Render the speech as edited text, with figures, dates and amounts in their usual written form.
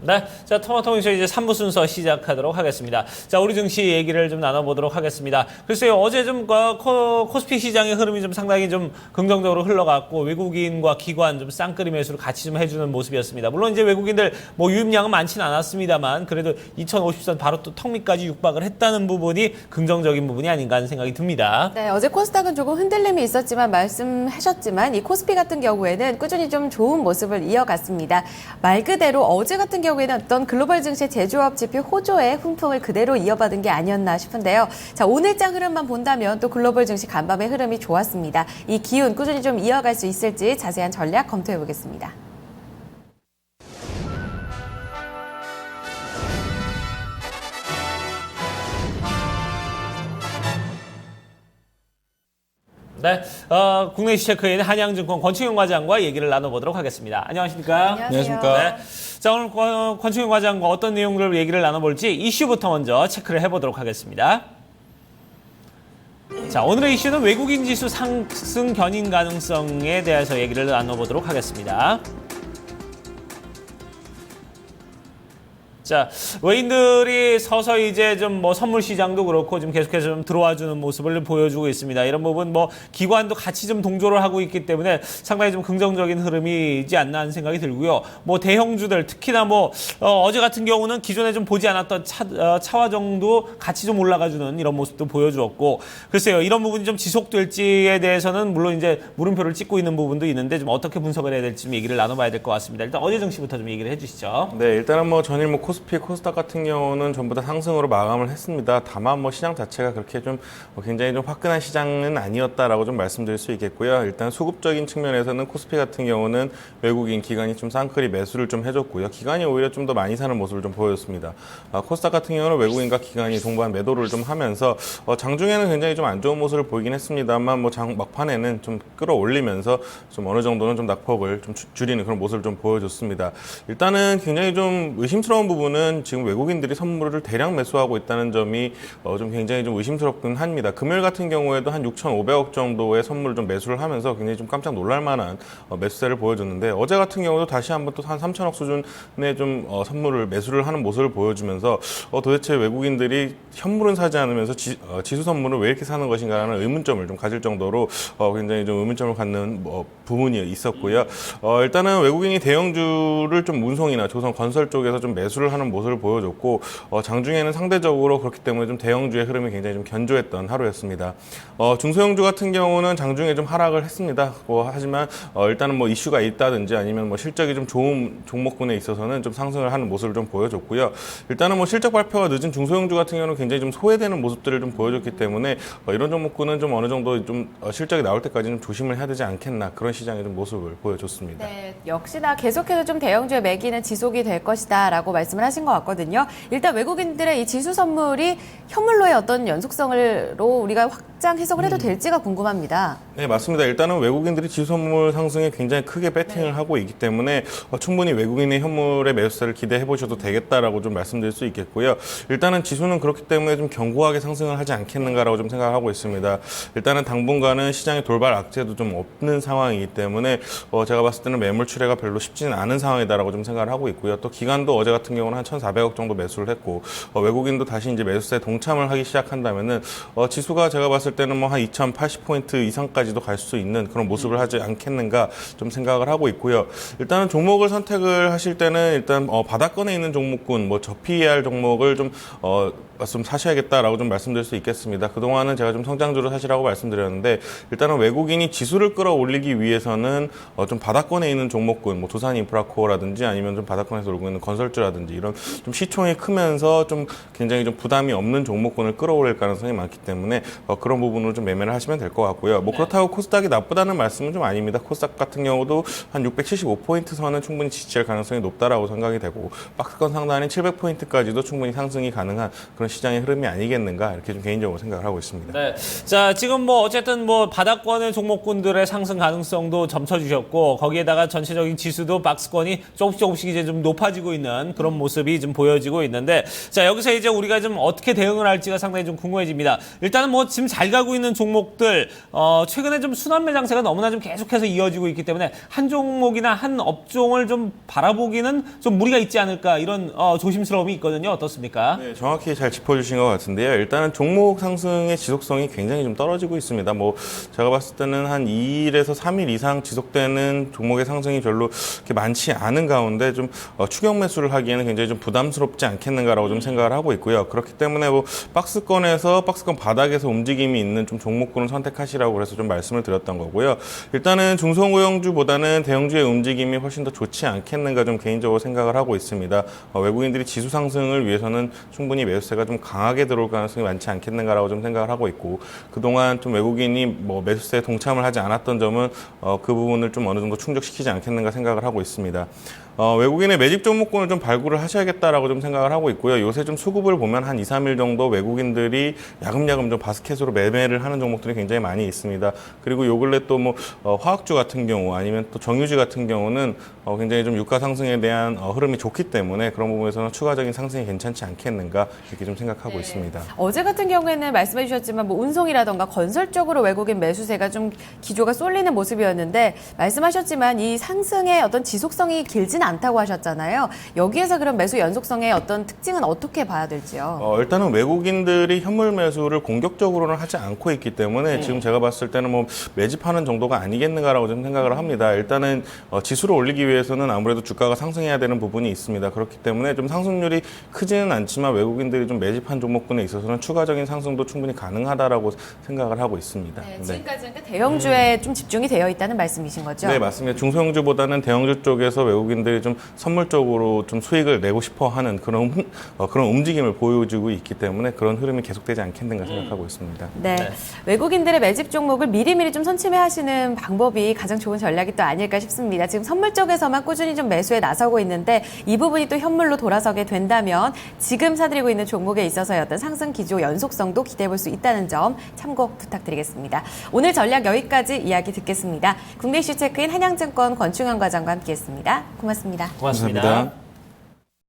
네, 자, 토마토뉴스 이제 3부 순서 시작하도록 하겠습니다. 자, 우리 증시 얘기를 좀 나눠보도록 하겠습니다. 글쎄요, 어제 좀 코스피 시장의 흐름이 좀 상당히 좀 긍정적으로 흘러갔고 외국인과 기관 좀 쌍끌이 매수를 같이 좀 해주는 모습이었습니다. 물론 이제 외국인들 뭐 유입량은 많지는 않았습니다만 그래도 2050선 바로 또 턱 밑까지 육박을 했다는 부분이 긍정적인 부분이 아닌가 하는 생각이 듭니다. 네, 어제 코스닥은 조금 흔들림이 있었지만 말씀하셨지만 이 코스피 같은 경우에는 꾸준히 좀 좋은 모습을 이어갔습니다. 말 그대로 어제 같은 경우에는 어떤 글로벌 증시 제조업 지표 호조의 훈풍을 그대로 이어받은 게 아니었나 싶은데요. 자, 오늘장 흐름만 본다면 또 글로벌 증시 간밤의 흐름이 좋았습니다. 이 기운 꾸준히 좀 이어갈 수 있을지 자세한 전략 검토해 보겠습니다. 네, 국내 이슈 체크인 한양증권 권충현 과장과 얘기를 나눠보도록 하겠습니다. 안녕하십니까? 안녕하십니까? 네. 자, 오늘 권충현 과장과 어떤 내용들을 얘기를 나눠볼지 이슈부터 먼저 체크를 해보도록 하겠습니다. 자, 오늘의 이슈는 외국인 지수 상승 견인 가능성에 대해서 얘기를 나눠보도록 하겠습니다. 자, 외인들이 서서히 이제 좀 뭐 선물 시장도 그렇고 좀 계속해서 좀 들어와주는 모습을 보여주고 있습니다. 이런 부분 뭐 기관도 같이 좀 동조를 하고 있기 때문에 상당히 좀 긍정적인 흐름이지 않나 하는 생각이 들고요. 뭐 대형주들 특히나 뭐 어제 같은 경우는 기존에 좀 보지 않았던 차화정도 같이 좀 올라가주는 이런 모습도 보여주었고 글쎄요, 이런 부분이 좀 지속될지에 대해서는 물론 이제 물음표를 찍고 있는 부분도 있는데 좀 어떻게 분석을 해야 될지 좀 얘기를 나눠봐야 될 것 같습니다. 일단 어제 증시부터 좀 얘기를 해주시죠. 네, 일단은 뭐 전일 뭐 코스피, 코스닥 같은 경우는 전부 다 상승으로 마감을 했습니다. 다만 뭐 시장 자체가 그렇게 좀 굉장히 좀 화끈한 시장은 아니었다라고 좀 말씀드릴 수 있겠고요. 일단 수급적인 측면에서는 코스피 같은 경우는 외국인 기관이 좀 쌍끌이 매수를 좀 해줬고요. 기관이 오히려 좀 더 많이 사는 모습을 좀 보여줬습니다. 코스닥 같은 경우는 외국인과 기관이 동반 매도를 좀 하면서 장중에는 굉장히 좀 안 좋은 모습을 보이긴 했습니다만 뭐 막판에는 좀 끌어올리면서 좀 어느 정도는 좀 낙폭을 좀 줄이는 그런 모습을 좀 보여줬습니다. 일단은 굉장히 좀 의심스러운 부분은 지금 외국인들이 선물을 대량 매수하고 있다는 점이 좀 굉장히 좀 의심스럽긴 합니다. 금요일 같은 경우에도 한 6,500억 정도의 선물을 좀 매수를 하면서 굉장히 좀 깜짝 놀랄 만한 매수세를 보여줬는데 어제 같은 경우도 다시 한번 또 한 3천억 수준의 좀 선물을 매수를 하는 모습을 보여주면서 도대체 외국인들이 현물은 사지 않으면서 지수 선물을 왜 이렇게 사는 것인가라는 의문점을 좀 가질 정도로 굉장히 좀 의문점을 갖는 부분이 있었고요. 일단은 외국인이 대형주를 좀 운송이나 조선 건설 쪽에서 좀 매수를 하는 모습을 보여줬고 장중에는 상대적으로 그렇기 때문에 좀 대형주의 흐름이 굉장히 좀 견조했던 하루였습니다. 중소형주 같은 경우는 장중에 좀 하락을 했습니다. 하지만 일단은 뭐 이슈가 있다든지 아니면 뭐 실적이 좀 좋은 종목군에 있어서는 좀 상승을 하는 모습을 좀 보여줬고요. 일단은 뭐 실적 발표가 늦은 중소형주 같은 경우는 굉장히 좀 소외되는 모습들을 좀 보여줬기 때문에 이런 종목군은 좀 어느 정도 좀 실적이 나올 때까지 좀 조심을 해야 되지 않겠나 그런 시장의 좀 모습을 보여줬습니다. 네, 역시나 계속해서 좀 대형주의 매기는 지속이 될 것이다라고 말씀을 하신 것 같거든요. 일단 외국인들의 이 지수 선물이 현물로의 어떤 연속성으로 우리가 확장 해석을 해도 될지가 궁금합니다. 네, 맞습니다. 일단은 외국인들이 지수 선물 상승에 굉장히 크게 배팅을 하고 있기 때문에 충분히 외국인의 현물의 매수세를 기대해 보셔도 되겠다라고 좀 말씀드릴 수 있겠고요. 일단은 지수는 그렇기 때문에 좀 견고하게 상승을 하지 않겠는가라고 좀 생각하고 있습니다. 일단은 당분간은 시장의 돌발 악재도 좀 없는 상황이기 때문에 제가 봤을 때는 매물 출회가 별로 쉽지는 않은 상황이다라고 좀 생각을 하고 있고요. 또 기관도 어제 같은 경우는 한 1,400억 정도 매수를 했고 외국인도 다시 이제 매수세에 동참을 하기 시작한다면은 지수가 제가 봤을 때는 뭐 한 2,080포인트 이상까지도 갈 수 있는 그런 모습을 하지 않겠는가 좀 생각을 하고 있고요. 일단은 종목을 선택을 하실 때는 일단 바닥권에 있는 종목군, 뭐 저PER 종목을 좀 사셔야겠다라고 좀 말씀드릴 수 있겠습니다. 그동안은 제가 좀 성장주를 사시라고 말씀드렸는데 일단은 외국인이 지수를 끌어올리기 위해서는 좀 바닥권에 있는 종목군, 뭐 두산인프라코어라든지 아니면 좀 바닥권에서 놀고 있는 건설주라든지 이런 좀 시총이 크면서 좀 굉장히 좀 부담이 없는 종목군을 끌어올릴 가능성이 많기 때문에 그런 부분으로 좀 매매를 하시면 될 것 같고요. 뭐 그렇다고 코스닥이 나쁘다는 말씀은 좀 아닙니다. 코스닥 같은 경우도 한 675포인트 선은 충분히 지지할 가능성이 높다라고 생각이 되고 박스권 상단인 700포인트까지도 충분히 상승이 가능한 그런 그런 시장의 흐름이 아니겠는가 이렇게 좀 개인적으로 생각을 하고 있습니다. 네. 자, 지금 뭐 어쨌든 뭐 바닥권의 종목군들의 상승 가능성도 점쳐주셨고 거기에다가 전체적인 지수도 박스권이 조금씩 이제 좀 높아지고 있는 그런 모습이 좀 보여지고 있는데 자, 여기서 이제 우리가 좀 어떻게 대응을 할지가 상당히 좀 궁금해집니다. 일단은 뭐 지금 잘 가고 있는 종목들 최근에 좀 순환매 장세가 너무나 좀 계속해서 이어지고 있기 때문에 한 종목이나 한 업종을 좀 바라보기는 좀 무리가 있지 않을까 이런 조심스러움이 있거든요. 어떻습니까? 네, 정확히 잘 짚어주신 것 같은데요. 일단은 종목 상승의 지속성이 굉장히 좀 떨어지고 있습니다. 뭐 제가 봤을 때는 한 2일에서 3일 이상 지속되는 종목의 상승이 별로 그렇게 많지 않은 가운데 좀 추격 매수를 하기에는 굉장히 좀 부담스럽지 않겠는가라고 좀 생각을 하고 있고요. 그렇기 때문에 뭐 박스권 바닥에서 움직임이 있는 좀 종목군을 선택하시라고 그래서 좀 말씀을 드렸던 거고요. 일단은 중소형주보다는 대형주의 움직임이 훨씬 더 좋지 않겠는가 좀 개인적으로 생각을 하고 있습니다. 외국인들이 지수 상승을 위해서는 충분히 매수세가 좀 강하게 들어올 가능성이 많지 않겠는가라고 좀 생각을 하고 있고 그동안 좀 외국인이 뭐 매수세에 동참을 하지 않았던 점은 그 부분을 좀 어느 정도 충족시키지 않겠는가 생각을 하고 있습니다. 외국인의 매집 종목군을 좀 발굴을 하셔야겠다라고 좀 생각을 하고 있고요. 요새 좀 수급을 보면 한 2, 3일 정도 외국인들이 야금야금 좀 바스켓으로 매매를 하는 종목들이 굉장히 많이 있습니다. 그리고 요 근래 또 뭐 화학주 같은 경우 아니면 또 정유지 같은 경우는 굉장히 좀 유가 상승에 대한 흐름이 좋기 때문에 그런 부분에서는 추가적인 상승이 괜찮지 않겠는가 이렇게 좀 생각하고 있습니다. 어제 같은 경우에는 말씀해 주셨지만 뭐 운송이라던가 건설 쪽으로 외국인 매수세가 좀 기조가 쏠리는 모습이었는데 말씀하셨지만 이 상승의 어떤 지속성이 길지는 않다고 하셨잖아요. 여기에서 그럼 매수 연속성의 어떤 특징은 어떻게 봐야 될지요? 일단은 외국인들이 현물 매수를 공격적으로는 하지 않고 있기 때문에 지금 제가 봤을 때는 뭐 매집하는 정도가 아니겠는가라고 좀 생각을 합니다. 일단은 지수를 올리기 위해서는 아무래도 주가가 상승해야 되는 부분이 있습니다. 그렇기 때문에 좀 상승률이 크지는 않지만 외국인들이 좀 매집한 종목군에 있어서는 추가적인 상승도 충분히 가능하다라고 생각을 하고 있습니다. 네, 지금까지는 대형주에 좀 집중이 되어 있다는 말씀이신 거죠? 네, 맞습니다. 중소형주보다는 대형주 쪽에서 외국인들이 좀 선물 쪽으로 좀 수익을 내고 싶어 하는 그런 움직임을 보여주고 있기 때문에 그런 흐름이 계속되지 않겠는가 생각하고 있습니다. 네. 외국인들의 매집 종목을 미리미리 좀 선침해하시는 방법이 가장 좋은 전략이 또 아닐까 싶습니다. 지금 선물 쪽에서만 꾸준히 좀 매수에 나서고 있는데 이 부분이 또 현물로 돌아서게 된다면 지금 사들이고 있는 종목에 있어서의 어떤 상승 기조 연속성도 기대해 볼 수 있다는 점 참고 부탁드리겠습니다. 오늘 전략 여기까지 이야기 듣겠습니다. 국내 이슈 체크인 한양증권 권충현 과장과 함께했습니다. 고맙습니다. 고맙습니다. 감사합니다.